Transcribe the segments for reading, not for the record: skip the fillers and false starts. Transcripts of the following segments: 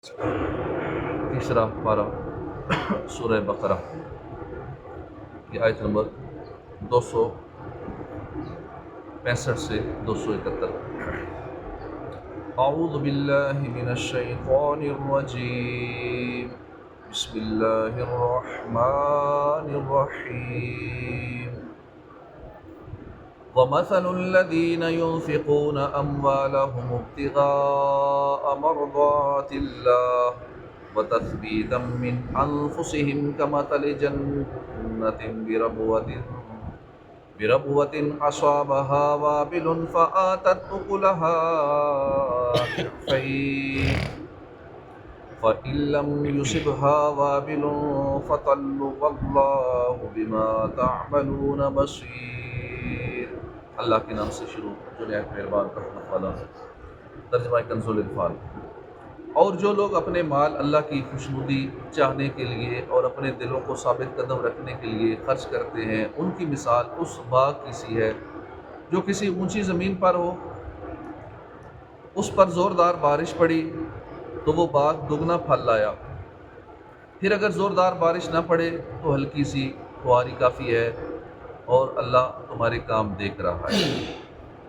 تیسرا پارہ سورہ بقرہ کی آیت نمبر 265 سے 271۔ اعوذ باللہ من الشیطان الرجیم، بسم اللہ الرحمن الرحیم۔ وَمَثَلُ الَّذِينَ يُنْفِقُونَ أَمْوَالَهُمُ ابْتِغَاءَ مَرْضَاتِ اللَّهِ وَتَثْبِيتًا مِّنْ أَنفُسِهِمْ كَمَثَلِ جَنَّةٍ بِرَبْوَةٍ أَصَابَهَا وَابِلٌ فَآتَتْ أُكُلَهَا ضِعْفَيْنِ فَإِن لَّمْ يُصِبْهَا وَابِلٌ فَطَلٌّ وَاللَّهُ بِمَا تَعْمَلُونَ بَصِيرٌ۔ اللہ کے نام سے شروع جو نہایت مہربان رحمت والا۔ ترجمہ کنز الانفال۔ اور جو لوگ اپنے مال اللہ کی خوشنودی چاہنے کے لیے اور اپنے دلوں کو ثابت قدم رکھنے کے لیے خرچ کرتے ہیں، ان کی مثال اس باغ کی سی ہے جو کسی اونچی زمین پر ہو، اس پر زوردار بارش پڑی تو وہ باغ دگنا پھل لایا، پھر اگر زوردار بارش نہ پڑے تو ہلکی سی فواری کافی ہے، اور اللہ تمہارے کام دیکھ رہا ہے۔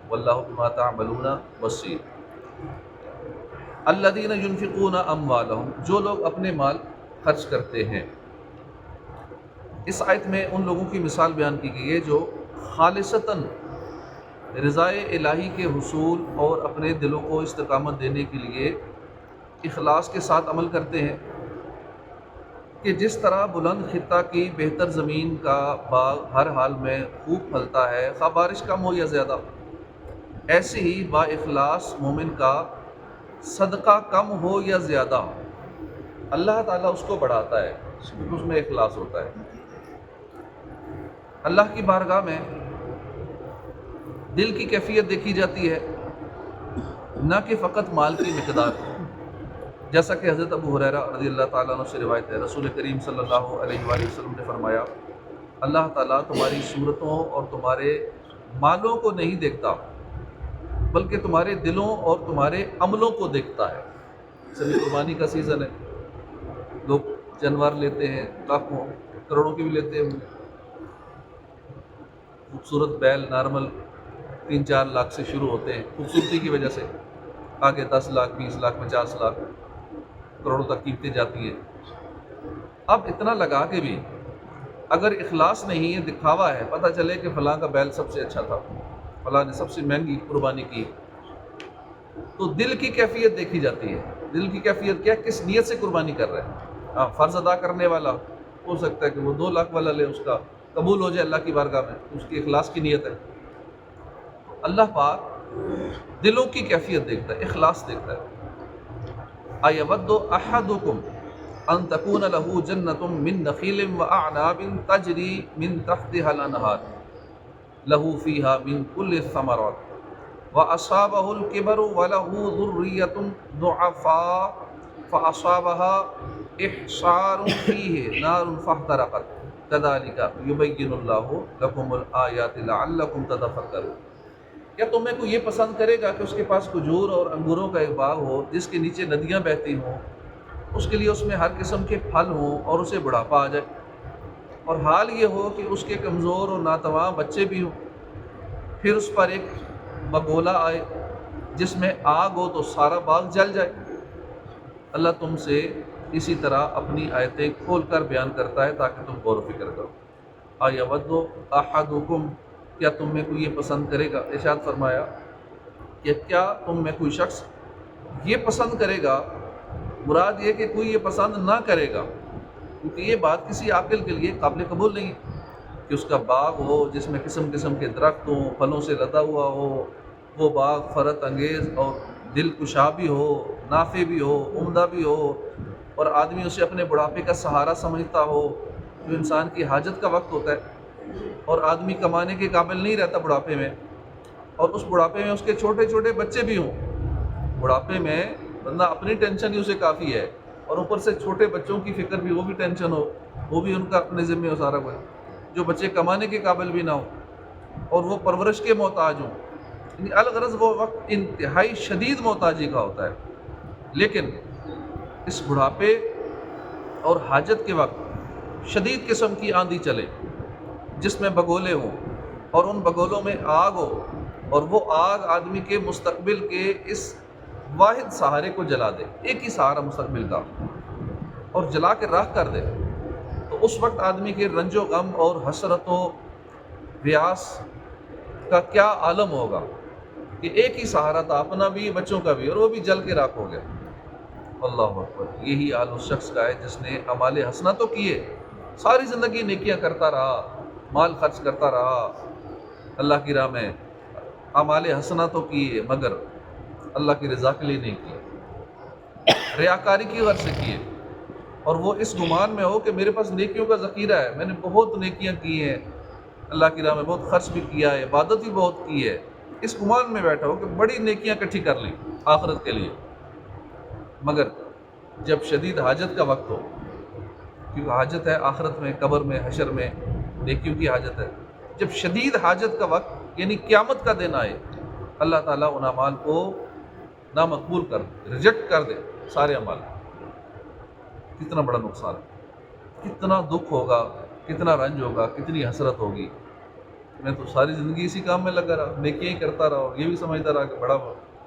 واللہ بما تعملون بصیر۔ الذین ينفقون اموالہم، جو لوگ اپنے مال خرچ کرتے ہیں۔ اس آیت میں ان لوگوں کی مثال بیان کی گئی ہے جو خالصتاً رضائے الہی کے حصول اور اپنے دلوں کو استقامت دینے کے لیے اخلاص کے ساتھ عمل کرتے ہیں، کہ جس طرح بلند خطہ کی بہتر زمین کا باغ ہر حال میں خوب پھلتا ہے، خواہ بارش کم ہو یا زیادہ، ایسے ہی با اخلاص مومن کا صدقہ کم ہو یا زیادہ اللہ تعالیٰ اس کو بڑھاتا ہے، کیونکہ اس میں اخلاص ہوتا ہے۔ اللہ کی بارگاہ میں دل کی کیفیت دیکھی جاتی ہے، نہ کہ فقط مال کی مقدار، جیسا کہ حضرت ابو ہریرہ رضی اللہ تعالیٰ عنہ سے روایت ہے، رسول کریم صلی اللہ علیہ وآلہ وسلم نے فرمایا، اللہ تعالیٰ تمہاری صورتوں اور تمہارے مالوں کو نہیں دیکھتا، بلکہ تمہارے دلوں اور تمہارے عملوں کو دیکھتا ہے۔ سبھی قربانی کا سیزن ہے، لوگ جانور لیتے ہیں، لاکھوں کروڑوں کی بھی لیتے ہیں، خوبصورت بیل نارمل 3-4 لاکھ سے شروع ہوتے ہیں خوبصورتی کی وجہ سے، آگے 10 لاکھ 20 لاکھ 50 لاکھ کروڑوں تک قیمتیں جاتی ہیں۔ اب اتنا لگا کے بھی اگر اخلاص نہیں ہے، دکھاوا ہے، پتہ چلے کہ فلاں کا بیل سب سے اچھا تھا، فلاں نے سب سے مہنگی قربانی کی، تو دل کی کیفیت دیکھی جاتی ہے۔ دل کی کیفیت کیا، کس نیت سے قربانی کر رہے ہیں۔ ہاں، فرض ادا کرنے والا ہو سکتا ہے کہ وہ 2 لاکھ والا لے، اس کا قبول ہو جائے اللہ کی بارگاہ میں، اس کی اخلاص کی نیت ہے۔ اللہ پاک دلوں کی کیفیت دیکھتا ہے، اخلاص دیکھتا ہے۔ اَيَوَدُّ أَحَدُكُمْ أَن تَكُونَ لَهُ جَنَّةٌ مِّن نَخِيلٍ وَأَعْنَابٍ تَجْرِي مِن تَحْتِهَا الْأَنْهَارُ لَهُ فِيهَا مِن كُلِّ الثَّمَرَاتِ وَأَصَابَهُ الْكِبَرُ وَلَهُ ذُرِّيَّةٌ ضُعَفَاءُ فَأَصَابَهَا إِعْصَارٌ فِيهِ نَارٌ فَاحْتَرَقَتْ كَذَلِكَ يُبَيِّنُ اللَّهُ لَكُمُ الْآيَاتِ لَعَلَّكُمْ تَتَفَكَّرُونَ۔ کیا تم میں کوئی یہ پسند کرے گا کہ اس کے پاس کھجور اور انگوروں کا ایک باغ ہو جس کے نیچے ندیاں بہتی ہوں، اس کے لیے اس میں ہر قسم کے پھل ہوں، اور اسے بڑھاپا آ جائے، اور حال یہ ہو کہ اس کے کمزور اور ناتواں بچے بھی ہوں، پھر اس پر ایک بگولا آئے جس میں آگ ہو تو سارا باغ جل جائے۔ اللہ تم سے اسی طرح اپنی آیتیں کھول کر بیان کرتا ہے تاکہ تم غور و فکر کرو۔ اَيَوَدُّ أَحَدُكُمْ، کیا تم میں کوئی یہ پسند کرے گا، ارشاد فرمایا کہ کیا تم میں کوئی شخص یہ پسند کرے گا، مراد یہ کہ کوئی یہ پسند نہ کرے گا، کیونکہ یہ بات کسی عاقل کے لیے قابل قبول نہیں ہے کہ اس کا باغ ہو جس میں قسم قسم کے درخت ہوں، پھلوں سے لدا ہوا ہو، وہ باغ فرحت انگیز اور دل کشا بھی ہو، نافع بھی ہو، عمدہ بھی ہو، اور آدمی اسے اپنے بڑھاپے کا سہارا سمجھتا ہو، جو انسان کی حاجت کا وقت ہوتا ہے، اور آدمی کمانے کے قابل نہیں رہتا بڑھاپے میں، اور اس بڑھاپے میں اس کے چھوٹے چھوٹے بچے بھی ہوں۔ بڑھاپے میں بندہ اپنی ٹینشن ہی اسے کافی ہے، اور اوپر سے چھوٹے بچوں کی فکر بھی، وہ بھی ٹینشن ہو، وہ بھی ان کا اپنے ذمہ ہو سارا کوئی، جو بچے کمانے کے قابل بھی نہ ہوں اور وہ پرورش کے محتاج ہوں، یعنی الغرض وہ وقت انتہائی شدید محتاجی کا ہوتا ہے۔ لیکن اس بڑھاپے اور حاجت کے وقت شدید قسم کی آندھی چلے جس میں بگولے ہوں اور ان بگولوں میں آگ ہو، اور وہ آگ آدمی کے مستقبل کے اس واحد سہارے کو جلا دے، ایک ہی سہارا مستقبل کا، اور جلا کے راکھ کر دے، تو اس وقت آدمی کے رنج و غم اور حسرت و بیاس کا کیا عالم ہوگا کہ ایک ہی سہارا تھا، اپنا بھی بچوں کا بھی، اور وہ بھی جل کے راکھ ہو گیا۔ اللہ اکبر۔ یہی حال اس شخص کا ہے جس نے اعمال حسنہ تو کیے، ساری زندگی نیکیاں کرتا رہا، مال خرچ کرتا رہا اللہ کی راہ میں، اعمال حسنہ تو کیے مگر اللہ کی رضا کے لیے نہیں کیے، ریاکاری کی غرض سے کیے، اور وہ اس گمان میں ہو کہ میرے پاس نیکیوں کا ذخیرہ ہے، میں نے بہت نیکیاں کی ہیں، اللہ کی راہ میں بہت خرچ بھی کیا ہے، عبادت بھی بہت کی ہے، اس گمان میں بیٹھا ہو کہ بڑی نیکیاں اکٹھی کر لیں آخرت کے لیے، مگر جب شدید حاجت کا وقت ہو، کیونکہ حاجت ہے آخرت میں، قبر میں، حشر میں نیکیوں کی حاجت ہے، جب شدید حاجت کا وقت یعنی قیامت کا دن آئے، اللہ تعالیٰ ان اعمال کو نامقبول کر دے، ریجیکٹ کر دے سارے اعمال، کتنا بڑا نقصان ہے، کتنا دکھ ہوگا، کتنا رنج ہوگا، کتنی حسرت ہوگی۔ میں تو ساری زندگی اسی کام میں لگا رہا، نیکیاں ہی کرتا رہا، اور یہ بھی سمجھتا رہا کہ بڑا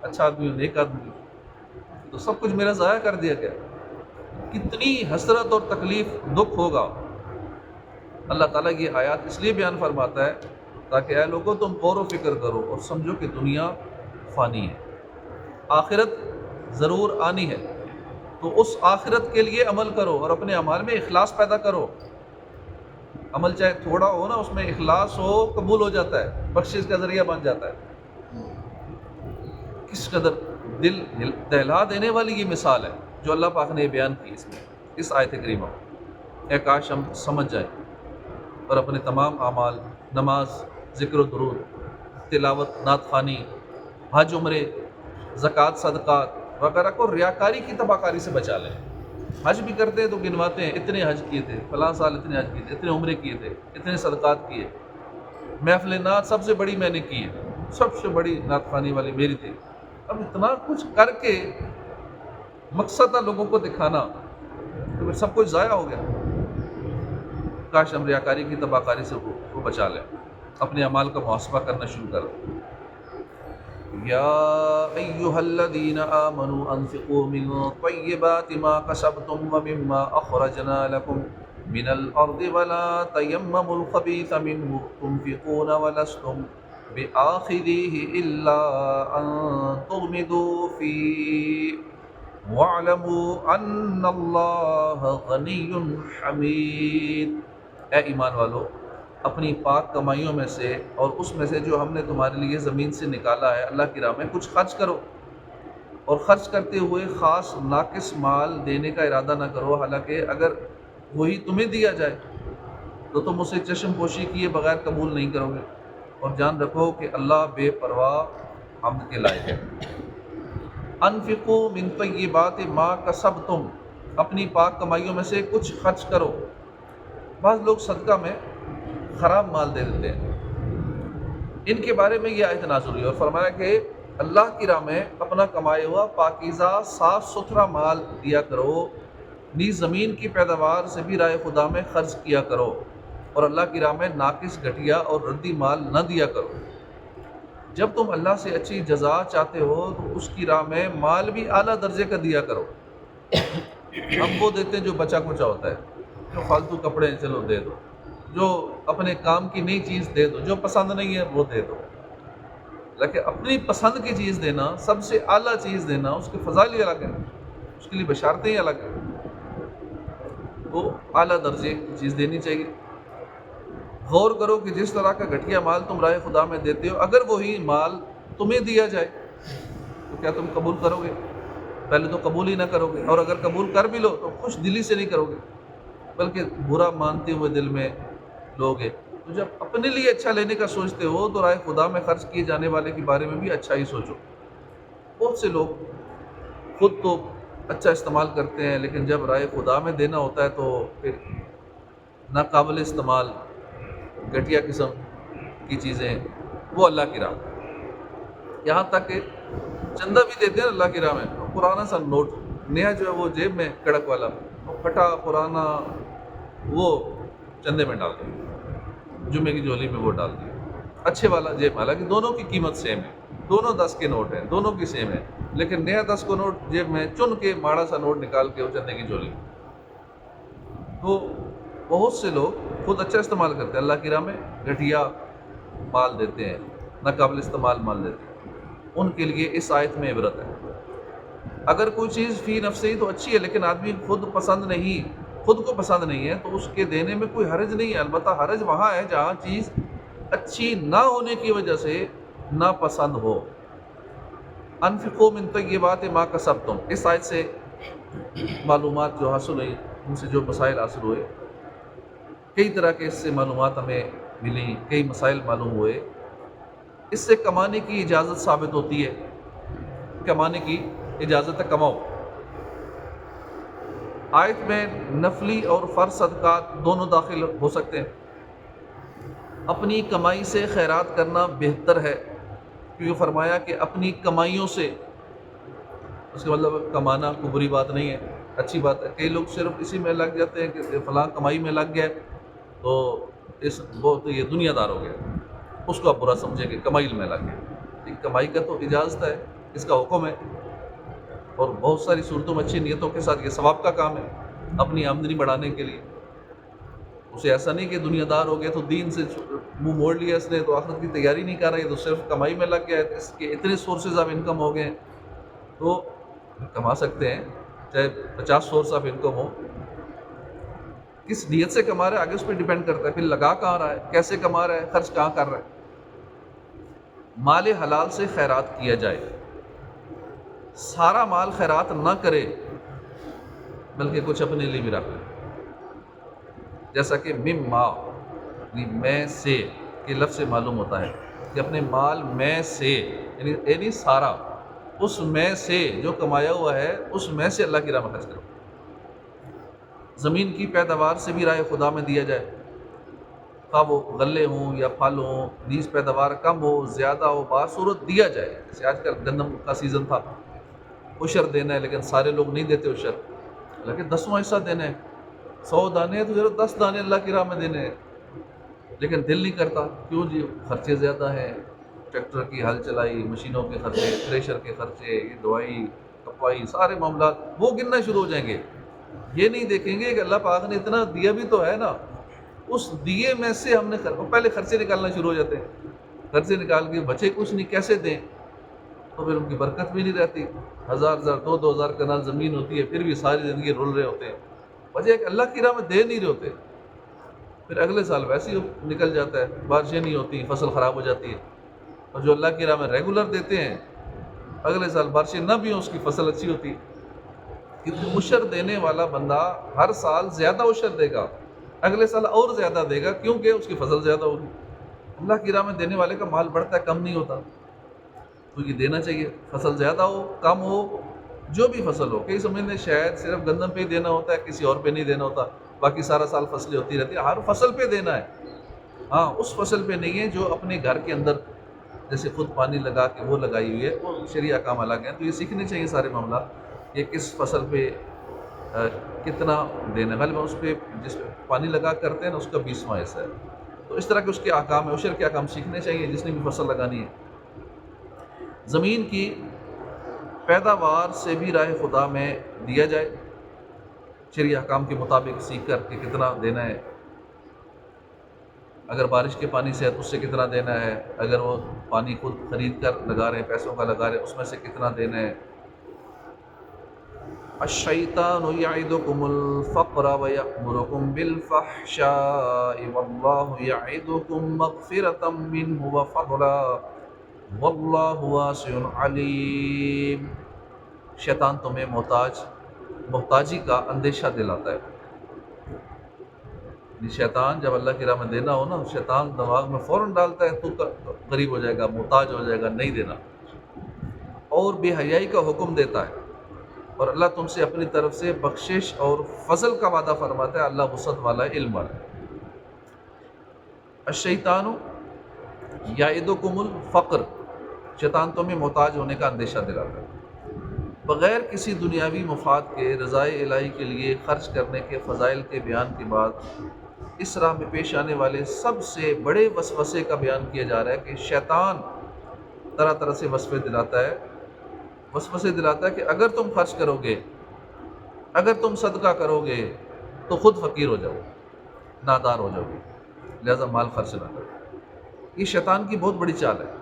اچھا آدمی ہوں، نیک آدمی ہوں، تو سب کچھ میرا ضائع کر دیا گیا، کتنی حسرت اور تکلیف، دکھ ہوگا۔ اللہ تعالیٰ یہ آیات اس لیے بیان فرماتا ہے تاکہ اے لوگوں تم غور و فکر کرو اور سمجھو کہ دنیا فانی ہے، آخرت ضرور آنی ہے، تو اس آخرت کے لیے عمل کرو اور اپنے اعمال میں اخلاص پیدا کرو۔ عمل چاہے تھوڑا ہو نا، اس میں اخلاص ہو، قبول ہو جاتا ہے، بخشش کا ذریعہ بن جاتا ہے۔ کس قدر دل دہلا دینے والی یہ مثال ہے جو اللہ پاک نے بیان کی اس آیت کریمہ میں۔ اے کاش ہم سمجھ جائیں اور اپنے تمام اعمال، نماز، ذکر و درود، تلاوت، نعت خوانی، حج، عمرے، زکوٰۃ، صدقات وغیرہ کو ریاکاری کی تباکاری سے بچا لیں۔ حج بھی کرتے ہیں تو گنواتے ہیں، اتنے حج کیے تھے، فلاں سال اتنے حج کیے تھے، اتنے عمرے کیے تھے، اتنے صدقات کیے، محفل نعت سب سے بڑی میں نے کی ہے، سب سے بڑی نعت خوانی والی میری تھی۔ اب اتنا کچھ کر کے مقصد تھا لوگوں کو دکھانا، تو پھر سب کچھ ضائع ہو گیا۔ کاش ہم ریاکاری کی تباکاری سے کو بچا لیں، اپنے اعمال کا محاسبہ کرنا شروع کریں۔ یا ایھا الذین آمنوا انفقوا من طیبات ما کسبتم ومما اخرجنا لکم من الارض ولا تیمموا الخبیث منه تنفقون ولستم بآخذیہ الا ان تغمضوا فیہ واعلموا ان اللہ غنی حمید۔ اے ایمان والو، اپنی پاک کمائیوں میں سے اور اس میں سے جو ہم نے تمہارے لیے زمین سے نکالا ہے اللہ کی راہ میں کچھ خرچ کرو، اور خرچ کرتے ہوئے خاص ناقص مال دینے کا ارادہ نہ کرو، حالانکہ اگر وہی تمہیں دیا جائے تو تم اسے چشم پوشی کیے بغیر قبول نہیں کرو گے، اور جان رکھو کہ اللہ بے پرواہ حمد کے لائق ہے۔ انفقوا من طیبات ما کسبتم، اپنی پاک کمائیوں میں سے کچھ خرچ کرو۔ بعض لوگ صدقہ میں خراب مال دے دیتے ہیں، ان کے بارے میں یہ آیت نازل ہوئی اور فرمایا کہ اللہ کی راہ میں اپنا کمایا ہوا پاکیزہ صاف ستھرا مال دیا کرو، نیز زمین کی پیداوار سے بھی راہ خدا میں خرچ کیا کرو، اور اللہ کی راہ میں ناقص، گھٹیا اور ردی مال نہ دیا کرو۔ جب تم اللہ سے اچھی جزا چاہتے ہو تو اس کی راہ میں مال بھی اعلیٰ درجے کا دیا کرو۔ ہم وہ دیتے ہیں جو بچا کچا ہوتا ہے، جو فالتو کپڑے ہیں چلو دے دو، جو اپنے کام کی نئی چیز دے دو، جو پسند نہیں ہے وہ دے دو، لیکن اپنی پسند کی چیز دینا، سب سے اعلیٰ چیز دینا، اس کے فضائل ہی الگ ہیں، اس کے لیے بشارتیں ہی الگ ہیں، وہ اعلیٰ درجے کی چیز دینی چاہیے۔ غور کرو کہ جس طرح کا گھٹیا مال تم راہ خدا میں دیتے ہو، اگر وہی مال تمہیں دیا جائے تو کیا تم قبول کرو گے؟ پہلے تو قبول ہی نہ کرو گے، اور اگر قبول کر بھی لو تو خوش دلی سے نہیں کرو گے، بلکہ برا مانتے ہوئے دل میں لوگے۔ تو جب اپنے لیے اچھا لینے کا سوچتے ہو تو راہ خدا میں خرچ کیے جانے والے کے بارے میں بھی اچھا ہی سوچو۔ بہت سے لوگ خود تو اچھا استعمال کرتے ہیں، لیکن جب راہ خدا میں دینا ہوتا ہے تو پھر ناقابل استعمال گھٹیا قسم کی چیزیں، وہ اللہ کی راہ، یہاں تک کہ چندہ بھی دیتے ہیں اللہ کی راہ میں، پرانا سا نوٹ نیا جو ہے وہ جیب میں کڑک والا، وہ پھٹا پرانا وہ چندے میں ڈال دیا، جمعے کی جھولی میں وہ ڈال دیا، اچھے والا جیب میں، حالانکہ دونوں کی قیمت سیم ہے، دونوں 10 کے نوٹ ہیں، دونوں کی سیم ہے، لیکن نیا 10 کو نوٹ جیب میں چن کے ماڑا سا نوٹ نکال کے وہ چندے کی جھولی۔ تو بہت سے لوگ خود اچھا استعمال کرتے ہیں، اللہ کی راہ میں گھٹیا مال دیتے ہیں، ناقابل استعمال مال دیتے ہیں، ان کے لیے اس آیت میں عبرت ہے۔ اگر کوئی چیز فی نفسی تو اچھی ہے، لیکن آدمی خود کو پسند نہیں ہے، تو اس کے دینے میں کوئی حرج نہیں ہے، البتہ حرج وہاں ہے جہاں چیز اچھی نہ ہونے کی وجہ سے ناپسند ہو۔ انفقوا من طیبات ما کسبتم، اس آیت سے معلومات جو حاصل ہوئی، ان سے جو مسائل حاصل ہوئے، کئی طرح کے اس سے معلومات ہمیں ملی، کئی مسائل معلوم ہوئے۔ اس سے کمانے کی اجازت ثابت ہوتی ہے، کمانے کی اجازت ہے، کماؤ۔ آیت میں نفلی اور فرض صدقات دونوں داخل ہو سکتے ہیں۔ اپنی کمائی سے خیرات کرنا بہتر ہے، کیونکہ فرمایا کہ اپنی کمائیوں سے، اس کا مطلب کمانا کوئی بری بات نہیں ہے، اچھی بات ہے۔ کئی لوگ صرف اسی میں لگ جاتے ہیں کہ فلاں کمائی میں لگ گئے تو وہ تو یہ دنیا دار ہو گیا، اس کو آپ برا سمجھیں کہ کمائی میں لگ گیا۔ کمائی کا تو اجازت ہے، اس کا حکم ہے، اور بہت ساری صورتوں میں اچھی نیتوں کے ساتھ یہ ثواب کا کام ہے، اپنی آمدنی بڑھانے کے لیے۔ اسے ایسا نہیں کہ دنیا دار ہو گیا تو دین سے منہ موڑ لیا اس نے، تو آخرت کی تیاری نہیں کر رہا ہے، تو صرف کمائی میں لگ گیا ہے، اس کے اتنے سورسز آف انکم ہو گئے ہیں، تو کما سکتے ہیں، چاہے 50 سورس آف انکم ہو۔ کس نیت سے کما رہا ہے آگے اس پہ ڈیپینڈ کرتا ہے، پھر لگا کہاں رہا ہے، کیسے کما رہا ہے، خرچ کہاں کر رہا ہے۔ مال حلال سے خیرات کیا جائے، سارا مال خیرات نہ کرے، بلکہ کچھ اپنے لیے بھی رکھ لے، جیسا کہ مما، میں سے کے لفظ سے معلوم ہوتا ہے کہ اپنے مال میں سے، یعنی سارا، اس میں سے جو کمایا ہوا ہے اس میں سے اللہ کی راہ میں خرچ کرو۔ زمین کی پیداوار سے بھی راہ خدا میں دیا جائے، خواہ وہ غلے ہوں یا پھل ہوں، نیز پیداوار کم ہو زیادہ ہو، بصورت دیا جائے۔ جیسے آج کل گندم کا سیزن تھا، عشر دینا ہے، لیکن سارے لوگ نہیں دیتے عشر، لیکن 10واں حصہ دینا ہے، 100 دانے ہیں تو ضرور 10 دانے اللہ کی راہ میں دینے ہیں، لیکن دل نہیں کرتا، کیوں جی؟ خرچے زیادہ ہیں، ٹریکٹر کی ہل چلائی، مشینوں کے خرچے، تھریشر کے خرچے، یہ دوائی کپائی، سارے معاملات وہ گننا شروع ہو جائیں گے، یہ نہیں دیکھیں گے کہ اللہ پاک نے اتنا دیا بھی تو ہے نا، اس دیے میں سے ہم نے پہلے خرچے نکالنا شروع ہو جاتے ہیں، خرچے نکال کے بچے کچھ نہیں، کیسے دیں؟ تو پھر ان کی برکت بھی نہیں رہتی، 1000 2000 کنال زمین ہوتی ہے، پھر بھی ساری زندگی رول رہے ہوتے ہیں، وجہ ہے کہ اللہ کی راہ میں دے نہیں رہے ہوتے، پھر اگلے سال ویسے ہی نکل جاتا ہے، بارشیں نہیں ہوتی، فصل خراب ہو جاتی ہے۔ اور جو اللہ کی راہ میں ریگولر دیتے ہیں، اگلے سال بارشیں نہ بھی ہوں، اس کی فصل اچھی ہوتی ہے، کیونکہ عشر دینے والا بندہ ہر سال زیادہ عشر دے گا، اگلے سال اور زیادہ دے گا، کیونکہ اس کی فصل زیادہ ہوگی۔ اللہ کی راہ میں دینے والے کا مال بڑھتا ہے، کم نہیں ہوتا، تو یہ دینا چاہیے، فصل زیادہ ہو کم ہو، جو بھی فصل ہو۔ کئی سمجھنے شاید صرف گندم پہ ہی دینا ہوتا ہے، کسی اور پہ نہیں دینا ہوتا، باقی سارا سال فصلیں ہوتی رہتی ہے، ہر فصل پہ دینا ہے، ہاں اس فصل پہ نہیں ہے جو اپنے گھر کے اندر جیسے خود پانی لگا کے وہ لگائی ہوئی ہے، وہ شرعیہ کام الگ ہیں، تو یہ سیکھنے چاہیے سارے معاملات، کہ کس فصل پہ کتنا دینا ہے، غالباً اس پہ جس پہ پانی لگا کرتے ہیں نا اس کا 20واں حصہ ہے، تو اس طرح کے اس کے احکام ہیں، عشر کے احکام سیکھنے چاہیے جس نے بھی فصل لگانی ہے۔ زمین کی پیداوار سے بھی راہ خدا میں دیا جائے، شرعی احکام کے مطابق سیکھ کر کہ کتنا دینا ہے، اگر بارش کے پانی سے ہے تو اس سے کتنا دینا ہے، اگر وہ پانی خود خرید کر لگا رہے ہیں، پیسوں کا لگا رہے ہیں، اس میں سے کتنا دینا ہے۔ الشیطان یعدکم الفقر ویأمرکم بالفحشاء واللہ یعدکم مغفرۃ منہ وفضلا واللہ واسع علیم۔ شیطان تمہیں محتاجی کا اندیشہ دلاتا ہے، شیطان جب اللہ کی راہ میں دینا ہو نا، شیطان دماغ میں فوراً ڈالتا ہے تو غریب ہو جائے گا، محتاج ہو جائے گا، نہیں دینا، اور بے حیائی کا حکم دیتا ہے، اور اللہ تم سے اپنی طرف سے بخشش اور فضل کا وعدہ فرماتا ہے، اللہ وسعت والا ہے، علم والا ہے۔ الشیطان یعدکم الفقر، شیطان تمہیں محتاج ہونے کا اندیشہ دلاتا ہے، بغیر کسی دنیاوی مفاد کے رضائے الہی کے لیے خرچ کرنے کے فضائل کے بیان کے بعد اس راہ میں پیش آنے والے سب سے بڑے وسوسے کا بیان کیا جا رہا ہے کہ شیطان طرح طرح سے وسوسے دلاتا ہے کہ اگر تم خرچ کرو گے، اگر تم صدقہ کرو گے تو خود فقیر ہو جاؤ، نادار ہو جاؤ گے، لہذا مال خرچ نہ کرو۔ یہ شیطان کی بہت بڑی چال ہے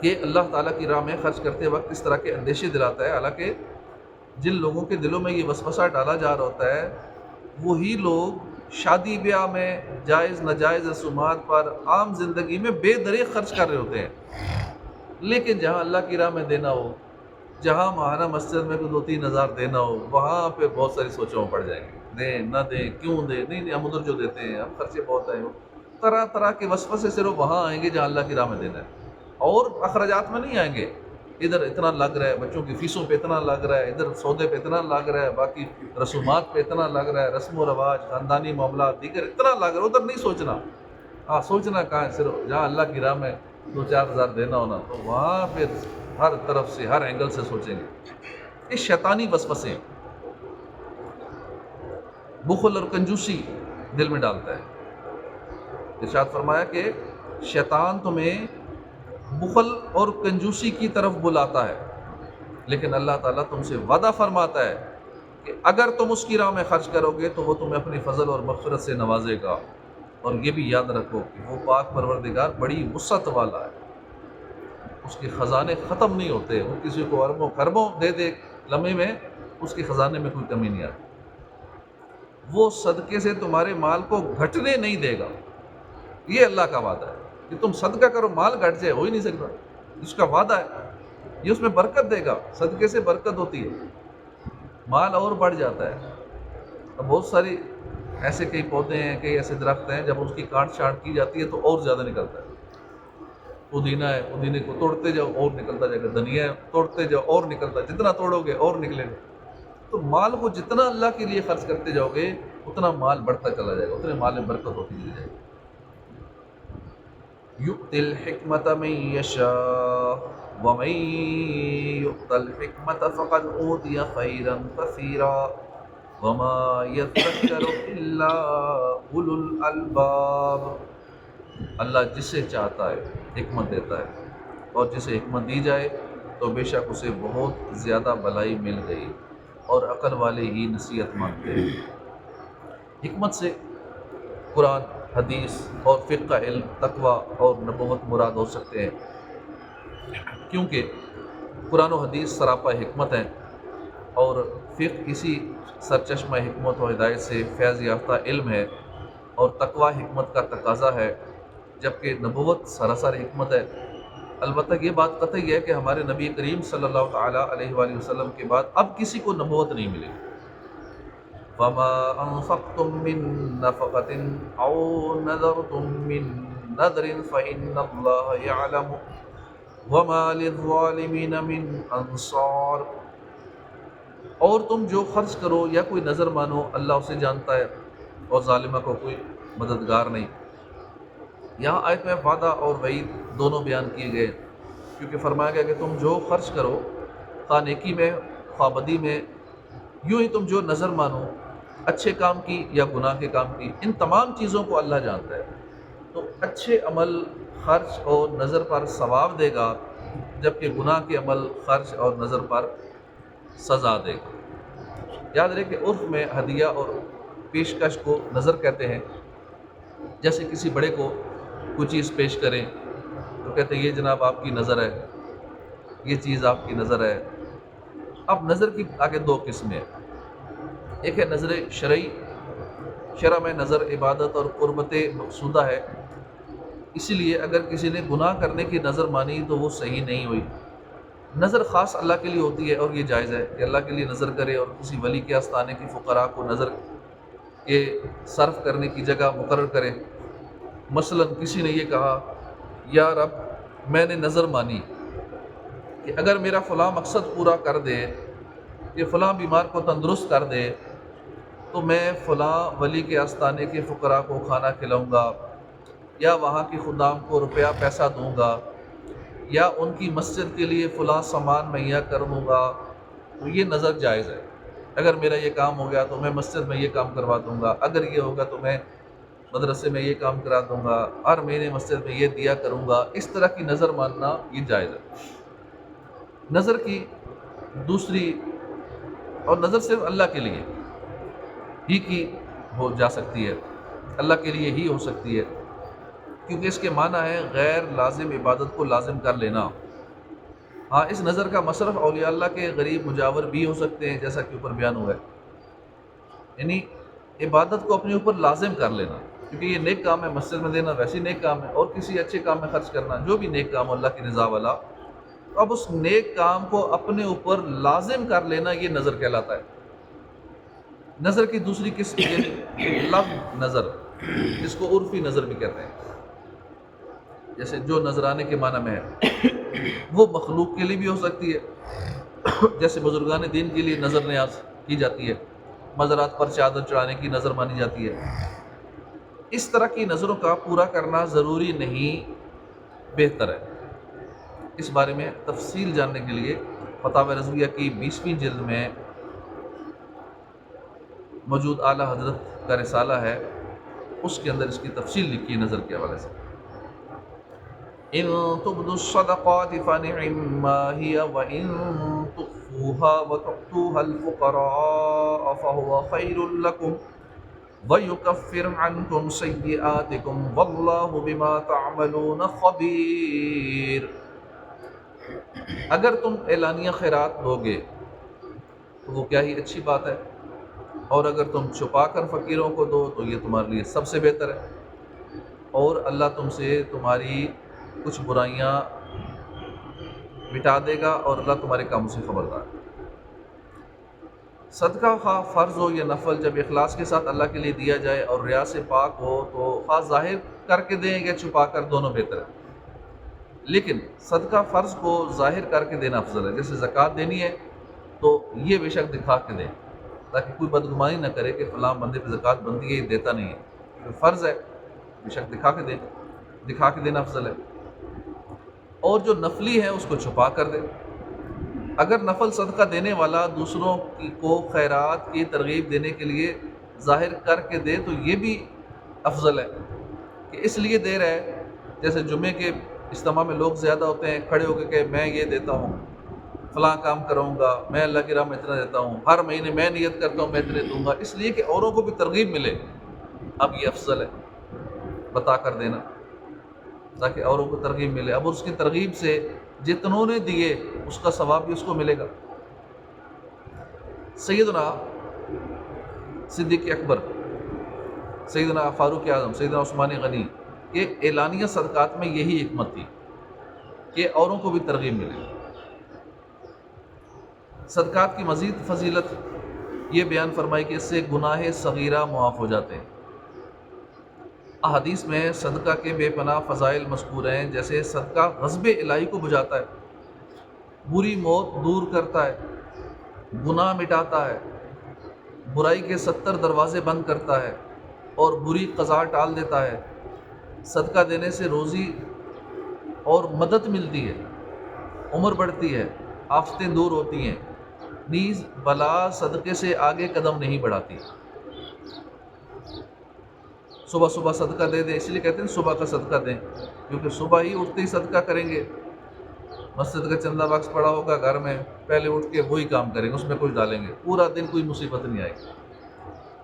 کہ اللہ تعالیٰ کی راہ میں خرچ کرتے وقت اس طرح کے اندیشے دلاتا ہے، حالانکہ جن لوگوں کے دلوں میں یہ وسوسہ ڈالا جا رہا ہوتا ہے وہی لوگ شادی بیاہ میں جائز ناجائز رسومات پر عام زندگی میں بے دریغ خرچ کر رہے ہوتے ہیں، لیکن جہاں اللہ کی راہ میں دینا ہو، جہاں ماہانہ مسجد میں کوئی 2-3 ہزار دینا ہو، وہاں پہ بہت ساری سوچوں میں پڑ جائیں گے، دیں نہ دیں، کیوں دیں، نہیں ہم ادھر جو دیتے ہیں ہم خرچے بہت آئے ہو، طرح طرح کے وسوسے صرف وہاں آئیں گے جہاں اللہ کی راہ میں دینا ہے، اور اخراجات میں نہیں آئیں گے۔ ادھر اتنا لگ رہا ہے، بچوں کی فیسوں پہ اتنا لگ رہا ہے، ادھر سودے پہ اتنا لگ رہا ہے، باقی رسومات پہ اتنا لگ رہا ہے، رسم و رواج، خاندانی معاملات دیگر اتنا لگ رہا ہے، ادھر نہیں سوچنا۔ ہاں سوچنا کہاں ہے، صرف جہاں اللہ کی راہ میں 2-4 ہزار دینا ہونا، تو وہاں پہ ہر طرف سے ہر اینگل سے سوچیں گے۔ یہ شیطانی وسوسے ہیں، بخل اور کنجوسی دل میں ڈالتا ہے۔ ارشاد فرمایا کہ شیطان تمہیں بخل اور کنجوسی کی طرف بلاتا ہے، لیکن اللہ تعالیٰ تم سے وعدہ فرماتا ہے کہ اگر تم اس کی راہ میں خرچ کرو گے تو وہ تمہیں اپنی فضل اور مغفرت سے نوازے گا، اور یہ بھی یاد رکھو کہ وہ پاک پروردگار بڑی وسعت والا ہے، اس کے خزانے ختم نہیں ہوتے، وہ کسی کو اربوں خربوں دے دے لمحے میں، اس کے خزانے میں کوئی کمی نہیں آتی، وہ صدقے سے تمہارے مال کو گھٹنے نہیں دے گا۔ یہ اللہ کا وعدہ ہے کہ تم صدقہ کرو مال گھٹ جائے، ہو ہی نہیں سکتا، اس کا وعدہ ہے، یہ اس میں برکت دے گا، صدقے سے برکت ہوتی ہے، مال اور بڑھ جاتا ہے۔ اب بہت ساری ایسے کئی پودے ہیں، کئی ایسے درخت ہیں، جب اس کی کاٹ چھانٹ کی جاتی ہے تو اور زیادہ نکلتا ہے۔ پودینہ ہے، پودینے کو توڑتے جاؤ اور نکلتا جائے گا، دھنیا ہے توڑتے جاؤ اور نکلتا ہے، جتنا توڑو گے اور نکلے گا۔ تو مال کو جتنا اللہ کے لیے خرچ کرتے جاؤ گے اتنا مال بڑھتا چلا جائے گا، اتنے مال میں برکت ہوتی چلی جائے گی۔ یؤتی الحکمت من یشاء ومن یؤت الحکمت فقد اوتی خیرا کثیرا وما یذکر الا اولو الالباب۔ اللہ جسے چاہتا ہے حکمت دیتا ہے، اور جسے حکمت دی جائے تو بے شک اسے بہت زیادہ بھلائی مل گئی، اور عقل والے ہی نصیحت مانتے ہیں۔ حکمت سے قرآن، حدیث اور فقہ کا علم، تقوی اور نبوت مراد ہو سکتے ہیں، کیونکہ قرآن و حدیث سراپا حکمت ہیں، اور فقہ کسی سرچشمہ حکمت و ہدایت سے فیض یافتہ علم ہے، اور تقوی حکمت کا تقاضا ہے، جبکہ نبوت سراسر حکمت ہے۔ البتہ یہ بات قطعی ہے کہ ہمارے نبی کریم صلی اللہ تعالیٰ علیہ وآلہ وسلم کے بعد اب کسی کو نبوت نہیں ملے گی۔ وَمَا أَنفَقْتُم مِّن نَّفَقَةٍ أَوْ نَذَرْتُم مِّن نَّذْرٍ فَإِنَّ اللَّهَ يَعْلَمُهُ وَمَا لِلظَّالِمِينَ مِنْ أَنصَارٍ۔ اور تم جو خرچ کرو یا کوئی نظر مانو، اللہ اسے جانتا ہے، اور ظالمہ کو کوئی مددگار نہیں۔ یہاں آیت میں وعدہ اور وعید دونوں بیان کیے گئے، کیونکہ فرمایا گیا کہ تم جو خرچ کرو، خواہ نیکی میں خواہ بدی میں، یوں ہی تم جو نظر مانو، اچھے کام کی یا گناہ کے کام کی، ان تمام چیزوں کو اللہ جانتا ہے، تو اچھے عمل خرچ اور نظر پر ثواب دے گا، جبکہ گناہ کے عمل خرچ اور نظر پر سزا دے گا۔ یاد رہے کہ عرف میں ہدیہ اور پیشکش کو نظر کہتے ہیں۔ جیسے کسی بڑے کو کوئی چیز پیش کریں تو کہتے ہیں یہ جناب آپ کی نظر ہے، یہ چیز آپ کی نظر ہے۔ اب نظر کی آگے دو قسمیں ہیں، ایک ہے نظر شرعی، شرع میں نظر عبادت اور قربت مقصودہ ہے، اسی لیے اگر کسی نے گناہ کرنے کی نظر مانی تو وہ صحیح نہیں ہوئی۔ نظر خاص اللہ کے لیے ہوتی ہے، اور یہ جائز ہے کہ اللہ کے لیے نظر کرے اور کسی ولی کے آستانے کی فقراء کو نظر کے صرف کرنے کی جگہ مقرر کرے۔ مثلا کسی نے یہ کہا یا رب میں نے نظر مانی کہ اگر میرا فلاں مقصد پورا کر دے، یہ فلاں بیمار کو تندرست کر دے، تو میں فلاں ولی کے آستانے کے فقراء کو کھانا کھلاؤں گا، یا وہاں کی خدام کو روپیہ پیسہ دوں گا، یا ان کی مسجد کے لیے فلاں سامان مہیا کر دوں گا، تو یہ نظر جائز ہے. اگر میرا یہ کام ہو گیا تو میں مسجد میں یہ کام کروا دوں گا، اگر یہ ہوگا تو میں مدرسے میں یہ کام کرا دوں گا، ہر مہینے مسجد میں یہ دیا کروں گا. اس طرح کی نظر ماننا یہ جائز ہے. نظر کی دوسری، اور نظر صرف اللہ کے لیے ہی کی ہو جا سکتی ہے، اللہ کے لیے ہی ہو سکتی ہے، کیونکہ اس کے معنی ہے غیر لازم عبادت کو لازم کر لینا. ہاں، اس نظر کا مصرف اولیاء اللہ کے غریب مجاور بھی ہو سکتے ہیں، جیسا کہ اوپر بیان ہوا ہے. یعنی عبادت کو اپنے اوپر لازم کر لینا، کیونکہ یہ نیک کام ہے، مسجد میں دینا ویسے نیک کام ہے، اور کسی اچھے کام میں خرچ کرنا، جو بھی نیک کام ہو اللہ کی رضا والا. تو اب اس نیک کام کو اپنے اوپر لازم کر لینا یہ نظر کہلاتا ہے. نظر کی دوسری قسم یہ لغو نظر، جس کو عرفی نظر بھی کہتے ہیں، جیسے جو نذرانے کے معنی میں ہے، وہ مخلوق کے لیے بھی ہو سکتی ہے، جیسے بزرگان دین کے لیے نظر نیاز کی جاتی ہے، مزارات پر چادر چڑھانے کی نظر مانی جاتی ہے. اس طرح کی نظروں کا پورا کرنا ضروری نہیں، بہتر ہے. اس بارے میں تفصیل جاننے کے لیے فتاوی رضویہ کی 20ویں جلد میں موجود اعلیٰ حضرت کا رسالہ ہے، اس کے اندر اس کی تفصیل لکھی ہے نظر کے حوالے سے. ان تبدوا الصدقات فنعما هي وان تخفوها وتؤتوها الفقراء فهو خير لكم ويكفر عنكم سيئاتكم والله بما تعملون خبير. اگر تم اعلانیہ خیرات دو گے تو وہ کیا ہی اچھی بات ہے، اور اگر تم چھپا کر فقیروں کو دو تو یہ تمہارے لیے سب سے بہتر ہے، اور اللہ تم سے تمہاری کچھ برائیاں مٹا دے گا، اور اللہ تمہارے کاموں سے خبردار ہے. صدقہ خواہ فرض ہو یا نفل، جب اخلاص کے ساتھ اللہ کے لیے دیا جائے اور ریا سے پاک ہو تو خواہ ظاہر کر کے دیں یا چھپا کر، دونوں بہتر ہے. لیکن صدقہ فرض کو ظاہر کر کے دینا افضل ہے. جیسے زکوٰۃ دینی ہے تو یہ بے شک دکھا کے دیں، تاکہ کوئی بدگمانی نہ کرے کہ فلاں بندے پہ زکوٰۃ بنتی ہے یہ دیتا نہیں ہے. فرض ہے، بے شک دکھا کے دیں، دکھا کے دینا افضل ہے. اور جو نفلی ہے اس کو چھپا کر دیں. اگر نفل صدقہ دینے والا دوسروں کو خیرات کی ترغیب دینے کے لیے ظاہر کر کے دے تو یہ بھی افضل ہے، کہ اس لیے دے رہا ہے. جیسے جمعے کے اجتماع میں لوگ زیادہ ہوتے ہیں، کھڑے ہو کے کہ میں یہ دیتا ہوں، فلاں کام کروں گا، میں اللہ کی راہ میں اتنا دیتا ہوں، ہر مہینے میں نیت کرتا ہوں میں اتنے دوں گا، اس لیے کہ اوروں کو بھی ترغیب ملے. اب یہ افضل ہے بتا کر دینا، تاکہ اوروں کو ترغیب ملے. اب اس کی ترغیب سے جتنوں نے دیے اس کا ثواب بھی اس کو ملے گا. سیدنا صدیق اکبر، سیدنا فاروق اعظم، سیدنا عثمان غنی کے اعلانیہ صدقات میں یہی حکمت تھی کہ اوروں کو بھی ترغیب ملے. صدقات کی مزید فضیلت یہ بیان فرمائی کہ اس سے گناہ صغیرہ معاف ہو جاتے ہیں. احادیث میں صدقہ کے بے پناہ فضائل مذکور ہیں، جیسے صدقہ غضب الہی کو بجھاتا ہے، بری موت دور کرتا ہے، گناہ مٹاتا ہے، برائی کے 70 دروازے بند کرتا ہے، اور بری قضا ٹال دیتا ہے. صدقہ دینے سے روزی اور مدد ملتی ہے، عمر بڑھتی ہے، آفتیں دور ہوتی ہیں، نیز بلا صدقے سے آگے قدم نہیں بڑھاتی. صبح صبح صدقہ دے دیں، اس لیے کہتے ہیں صبح کا صدقہ دیں، کیونکہ صبح ہی اٹھتے ہی صدقہ کریں گے. مسجد کا چندہ باکس پڑا ہوگا گھر میں، پہلے اٹھ کے وہی کام کریں گے، اس میں کچھ ڈالیں گے، پورا دن کوئی مصیبت نہیں آئے گی،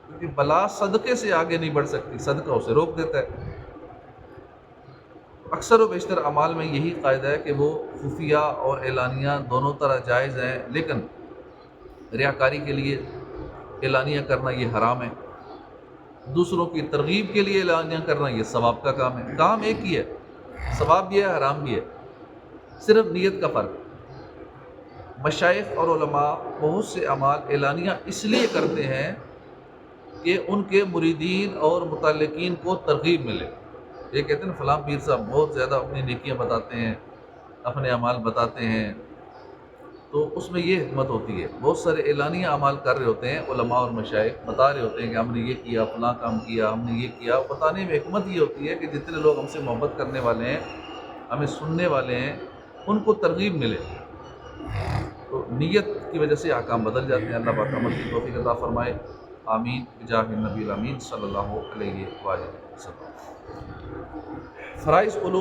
کیونکہ بلا صدقے سے آگے نہیں بڑھ سکتی، صدقہ اسے روک دیتا ہے. اکثر و بیشتر اعمال میں یہی قاعدہ ہے کہ وہ خفیہ اور اعلانیہ دونوں طرح جائز ہیں، لیکن ریاکاری کے لیے اعلانیہ کرنا یہ حرام ہے، دوسروں کی ترغیب کے لیے اعلانیہ کرنا یہ ثواب کا کام ہے. کام ایک ہی ہے، ثواب بھی ہے حرام بھی ہے، صرف نیت کا فرق. مشائخ اور علماء بہت سے اعمال اعلانیہ اس لیے کرتے ہیں کہ ان کے مریدین اور متعلقین کو ترغیب ملے. یہ کہتے ہیں فلاں پیر صاحب بہت زیادہ اپنی نیکیاں بتاتے ہیں، اپنے اعمال بتاتے ہیں، تو اس میں یہ حکمت ہوتی ہے. بہت سارے اعلانیہ اعمال کر رہے ہوتے ہیں علماء اور مشائخ، بتا رہے ہوتے ہیں کہ ہم نے یہ کیا، فلاں کام کیا، ہم نے یہ کیا. بتانے میں حکمت یہ ہوتی ہے کہ جتنے لوگ ہم سے محبت کرنے والے ہیں، ہمیں سننے والے ہیں، ان کو ترغیب ملے. تو نیت کی وجہ سے احکام بدل جاتے ہیں. اللہ پاک عمل کی توفیق عطا فرمائے. آمین بجاہ النبی الامین صلی اللہ علیہ وآلہ وسلم. فرائض علوم